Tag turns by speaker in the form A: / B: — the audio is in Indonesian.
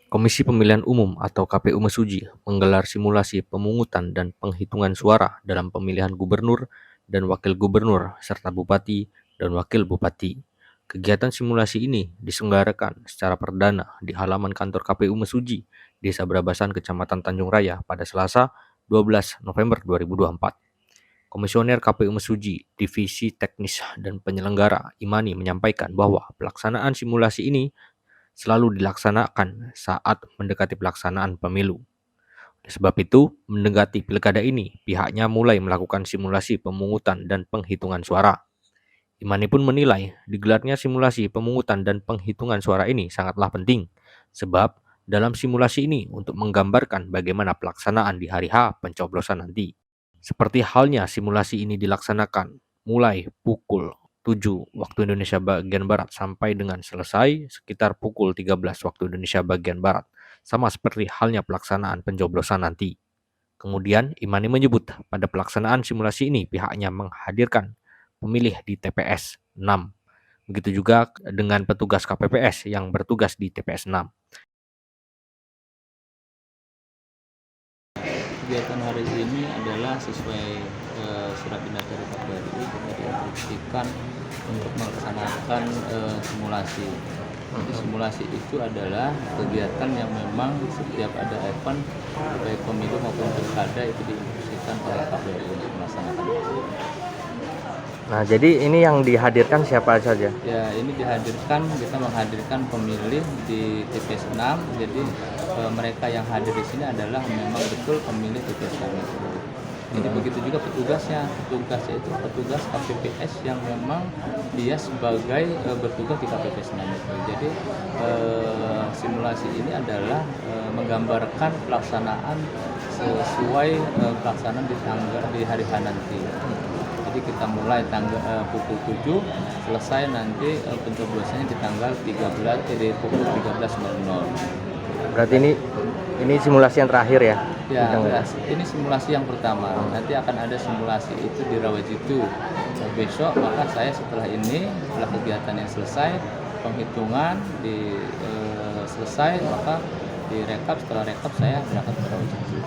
A: Komisi Pemilihan Umum atau KPU Mesuji menggelar simulasi pemungutan dan penghitungan suara dalam pemilihan gubernur dan wakil gubernur serta bupati dan wakil bupati. Kegiatan simulasi ini diselenggarakan secara perdana di halaman kantor KPU Mesuji, Desa Brabasan, Kecamatan Tanjung Raya pada Selasa 12 November 2024. Komisioner KPU Mesuji, Divisi Teknis dan Penyelenggara Imani menyampaikan bahwa pelaksanaan simulasi ini selalu dilaksanakan saat mendekati pelaksanaan pemilu. Oleh sebab itu, mendekati pilkada ini, pihaknya mulai melakukan simulasi pemungutan dan penghitungan suara. Imani pun menilai digelarnya simulasi pemungutan dan penghitungan suara ini sangatlah penting, sebab dalam simulasi ini untuk menggambarkan bagaimana pelaksanaan di hari H pencoblosan nanti. Seperti halnya simulasi ini dilaksanakan mulai pukul 7 waktu Indonesia bagian Barat sampai dengan selesai sekitar pukul 13 waktu Indonesia bagian Barat, sama seperti halnya pelaksanaan pencoblosan nanti. Kemudian Imani menyebut pada pelaksanaan simulasi ini pihaknya menghadirkan pemilih di TPS 6. Begitu juga dengan petugas KPPS yang bertugas di TPS 6.
B: Kegiatan hari ini adalah sesuai surat edaran dari KPRI, kita diinstruksikan untuk melaksanakan simulasi. Jadi simulasi itu adalah kegiatan yang memang setiap ada event baik pemilu maupun pilkada itu diinstruksikan oleh KPRI untuk melaksanakan itu.
A: Nah, jadi ini yang dihadirkan siapa saja?
B: Ya, ini kita menghadirkan pemilih di TPS 6. Jadi mereka yang hadir di sini adalah memang betul pemilih TPS 6 itu. Jadi begitu juga petugasnya itu petugas KPPS yang memang dia sebagai bertugas di KPPS 6 itu. Jadi simulasi ini adalah menggambarkan pelaksanaan sesuai pelaksanaan di hari H nanti. Jadi kita mulai pukul 7, selesai nanti pencoblosannya di tanggal 13 di pukul 13.00.
A: Berarti ini simulasi yang terakhir ya?
B: Ya, ini simulasi yang pertama. Nanti akan ada simulasi itu di Rawajitu. Besok maka saya setelah kegiatan yang selesai, penghitungan selesai, maka direkap, setelah rekap saya berangkat ke Rawajitu.